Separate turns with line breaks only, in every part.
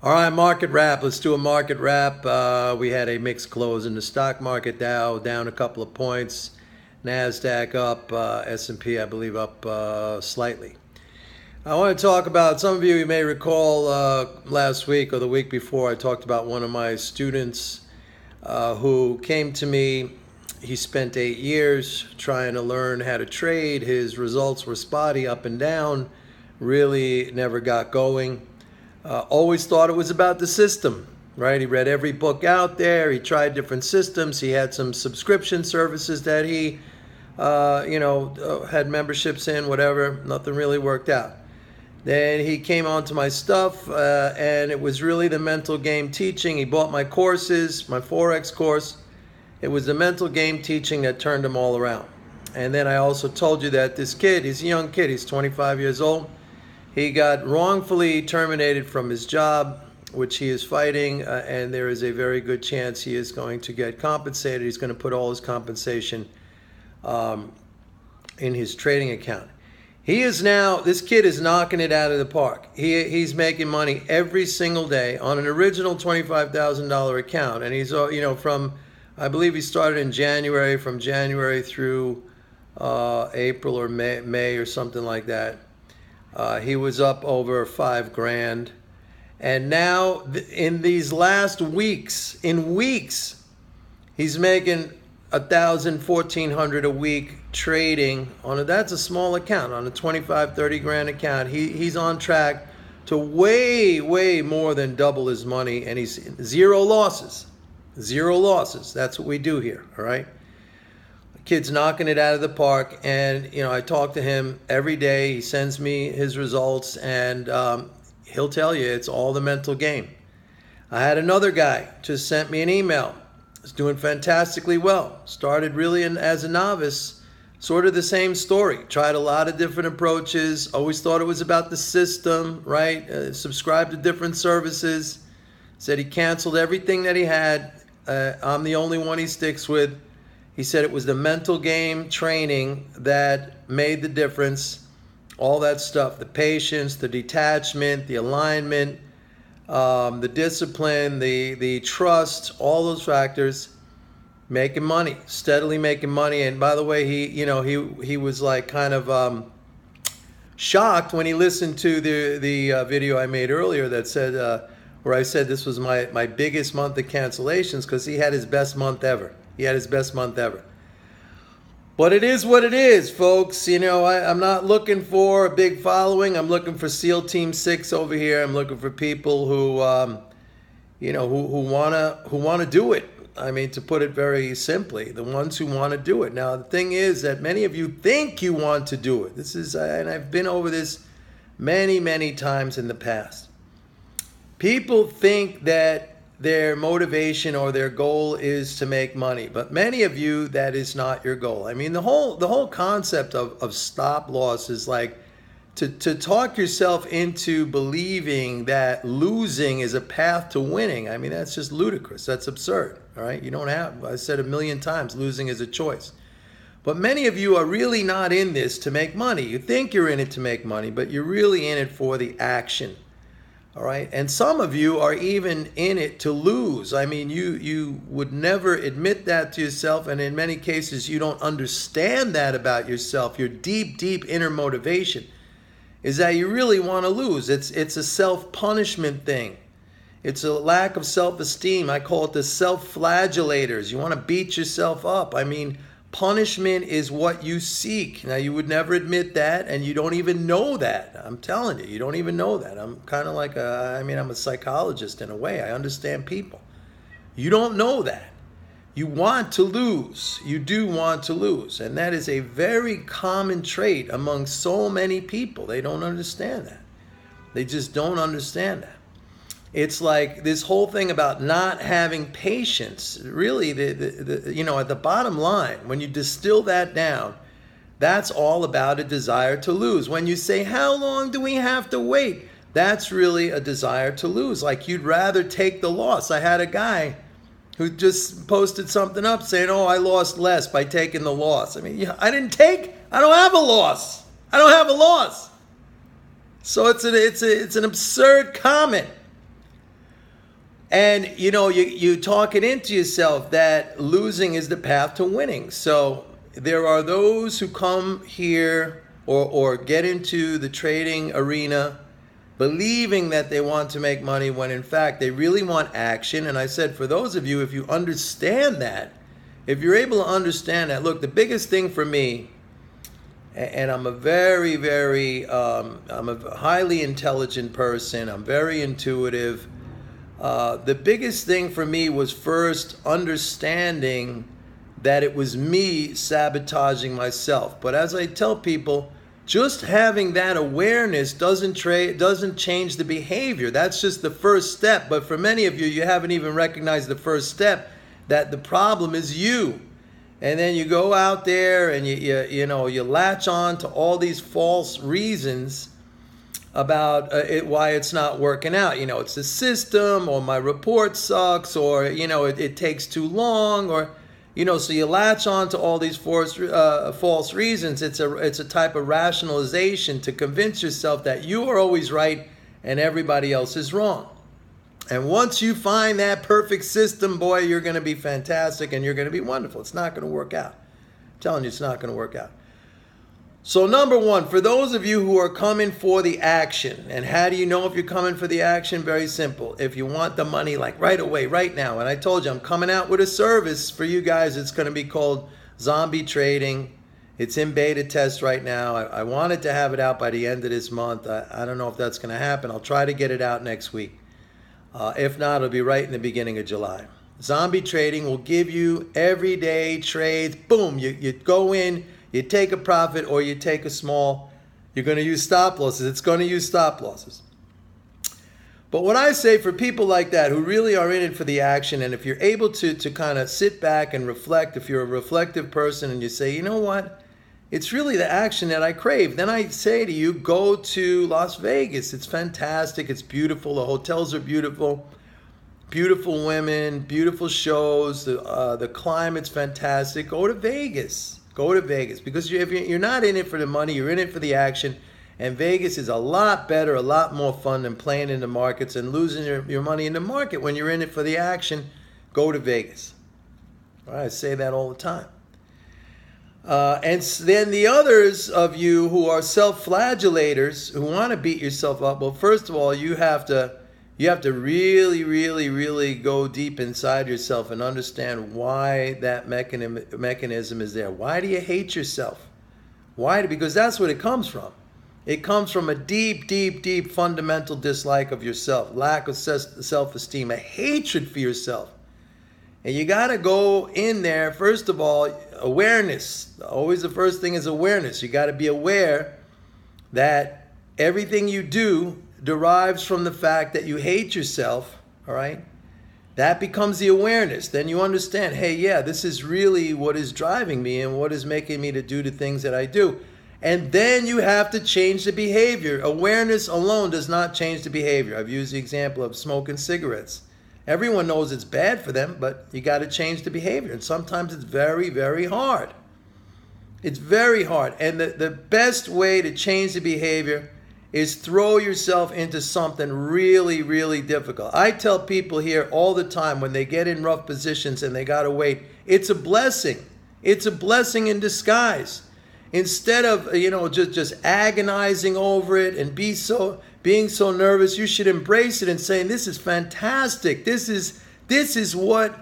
All right, market wrap. Let's do a market wrap. We had a mixed close in the stock market. Dow down a couple of points. NASDAQ up. S&P, I believe, up slightly. I want to talk about, some of you may recall last week or the week before, I talked about one of my students who came to me. He spent 8 years trying to learn how to trade. His results were spotty, up and down, really never got going. Always thought it was about the system, right? He read every book out there. He tried different systems. He had some subscription services that he, had memberships in, whatever. Nothing really worked out. Then he came onto my stuff, and it was really the mental game teaching. He bought my courses, my Forex course. It was the mental game teaching that turned him all around. And then I also told you that this kid, he's a young kid, he's 25 years old. He got wrongfully terminated from his job, which he is fighting, and there is a very good chance he is going to get compensated. He's going to put all his compensation in his trading account. This kid is knocking it out of the park. He's making money every single day on an original $25,000 account. And he's, I believe he started in January, from January through April or May or something like that. He was up over $5,000. And now in these last weeks, he's making 1,000, 1,400 a week trading that's a small account, on a 25, 30 grand account. He's on track to way more than double his money, and he's zero losses. That's what we do here. All right. The kid's knocking it out of the park, and I talk to him every day. He sends me his results, and he'll tell you it's all the mental game. I had another guy just sent me an email. He's doing fantastically well. Started really as a novice, sort of the same story. Tried a lot of different approaches. Always thought it was about the system, right? Subscribed to different services. Said he canceled everything that he had. I'm the only one he sticks with. He said it was the mental game training that made the difference. All that stuff, the patience, the detachment, the alignment, the discipline, the trust, all those factors, making money, steadily making money. And by the way, he was like kind of shocked when he listened to the video I made earlier that said, where I said this was my biggest month of cancellations, because he had his best month ever. But it is what it is, folks. I'm not looking for a big following. I'm looking for SEAL Team 6 over here. I'm looking for people who want to do it. I mean, to put it very simply, the ones who want to do it. Now, the thing is that many of you think you want to do it. And I've been over this many times in the past. People think that their motivation or their goal is to make money, but many of you, that is not your goal. I mean, the whole concept of stop loss is like to talk yourself into believing that losing is a path to winning. I mean, that's just ludicrous. That's absurd. All right, I said 1,000,000 times, losing is a choice. But many of you are really not in this to make money. You think you're in it to make money, but you're really in it for the action. All right. And some of you are even in it to lose. I mean, you would never admit that to yourself. And in many cases, you don't understand that about yourself. Your deep inner motivation is that you really want to lose. It's a self-punishment thing. It's a lack of self-esteem. I call it the self-flagellators. You want to beat yourself up. I mean, punishment is what you seek. Now, you would never admit that, and you don't even know that. I'm telling you, you don't even know that. I'm kind of like I'm a psychologist in a way. I understand people. You don't know that. You want to lose. You do want to lose. And that is a very common trait among so many people. They don't understand that. They just don't understand that. It's like this whole thing about not having patience. Really, at the bottom line, when you distill that down, that's all about a desire to lose. When you say, how long do we have to wait? That's really a desire to lose. Like, you'd rather take the loss. I had a guy who just posted something up saying, oh, I lost less by taking the loss. I mean, I don't have a loss. I don't have a loss. So it's an absurd comment. And you talk it into yourself that losing is the path to winning. So there are those who come here or get into the trading arena believing that they want to make money when in fact they really want action. And I said, for those of you, if you understand that, if you're able to understand that, look, the biggest thing for me, and I'm a very, I'm a highly intelligent person, I'm very intuitive. The biggest thing for me was first understanding that it was me sabotaging myself. But as I tell people, just having that awareness doesn't change the behavior. That's just the first step. But for many of you, you haven't even recognized the first step, that the problem is you. And then you go out there and you latch on to all these false reasons about why it's not working out. It's the system, or my report sucks, or it takes too long, or so you latch on to all these false reasons. It's a type of rationalization to convince yourself that you are always right and everybody else is wrong. And once you find that perfect system, boy, you're going to be fantastic and you're going to be wonderful. It's not going to work out. I'm telling you, it's not going to work out. So number one, for those of you who are coming for the action, and how do you know if you're coming for the action? Very simple. If you want the money like right away, right now, and I told you I'm coming out with a service for you guys. It's going to be called Zombie Trading. It's in beta test right now. I wanted to have it out by the end of this month. I don't know if that's going to happen. I'll try to get it out next week. If not, it'll be right in the beginning of July. Zombie Trading will give you everyday trades. Boom, you go in, you take a profit or you take a small. You're going to use stop losses. It's going to use stop losses. But what I say for people like that who really are in it for the action, and if you're able to kind of sit back and reflect, if you're a reflective person and you say, you know what, it's really the action that I crave, then I say to you, go to Las Vegas. It's fantastic. It's beautiful. The hotels are beautiful. Beautiful women, beautiful shows. The climate's fantastic. Go to Vegas. Go to Vegas. Because if you're not in it for the money, you're in it for the action. And Vegas is a lot better, a lot more fun than playing in the markets and losing your money in the market. When you're in it for the action, go to Vegas. All right, I say that all the time. And then the others of you who are self-flagellators, who want to beat yourself up, well, first of all, you have to really go deep inside yourself and understand why that mechanism is there. Why do you hate yourself? Why? Because that's what it comes from. It comes from a deep fundamental dislike of yourself, lack of self-esteem, a hatred for yourself. And you got to go in there, first of all, awareness. Always the first thing is awareness. You got to be aware that everything you do derives from the fact that you hate yourself, all right? That becomes the awareness. Then you understand, hey, yeah, this is really what is driving me and what is making me to do the things that I do. And then you have to change the behavior. Awareness alone does not change the behavior. I've used the example of smoking cigarettes. Everyone knows it's bad for them, but you got to change the behavior. And sometimes it's very hard. It's very hard. And the best way to change the behavior is throw yourself into something really difficult. I tell people here all the time when they get in rough positions and they got to wait, it's a blessing. It's a blessing in disguise. Instead of, just agonizing over it and being so nervous, you should embrace it and say, this is fantastic. This is what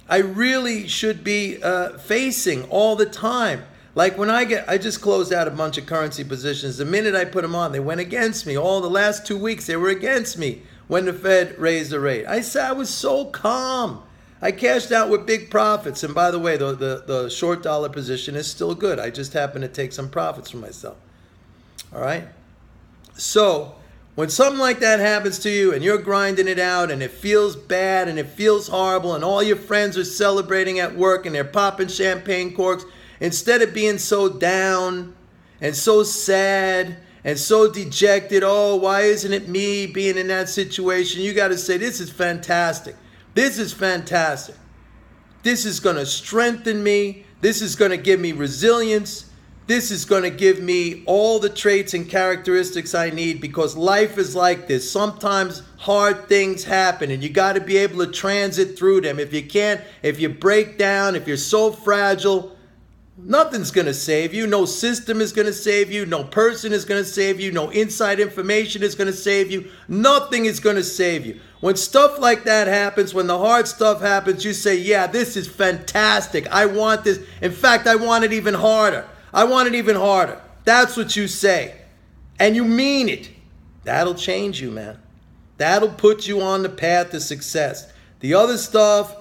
I really should be facing all the time. Like when I just closed out a bunch of currency positions. The minute I put them on, they went against me. All the last 2 weeks, they were against me when the Fed raised the rate. I said I was so calm. I cashed out with big profits. And by the way, the short dollar position is still good. I just happen to take some profits for myself. All right? So when something like that happens to you and you're grinding it out and it feels bad and it feels horrible and all your friends are celebrating at work and they're popping champagne corks, instead of being so down and so sad and so dejected, oh, why isn't it me being in that situation? You got to say, this is fantastic. This is fantastic. This is going to strengthen me. This is going to give me resilience. this is going to give me all the traits and characteristics I need, because life is like this. Sometimes hard things happen and you got to be able to transit through them. If you can't, if you break down, if you're so fragile, nothing's going to save you. No system is going to save you. No person is going to save you. No inside information is going to save you. Nothing is going to save you. When stuff like that happens, when the hard stuff happens, you say, yeah, this is fantastic. I want this. In fact, I want it even harder. I want it even harder. That's what you say. And you mean it. That'll change you, man. That'll put you on the path to success. The other stuff,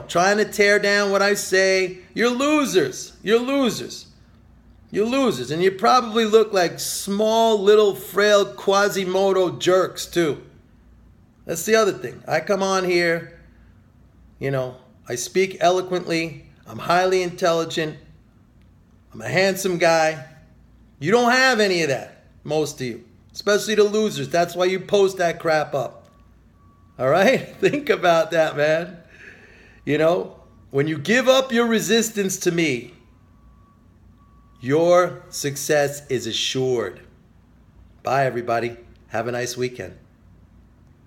trying to tear down what I say, you're losers. You're losers. You're losers. And you probably look like small, little, frail Quasimodo jerks, too. That's the other thing. I come on here, I speak eloquently. I'm highly intelligent. I'm a handsome guy. You don't have any of that, most of you. Especially the losers. That's why you post that crap up. All right? Think about that, man. When you give up your resistance to me, your success is assured. Bye, everybody. Have a nice weekend.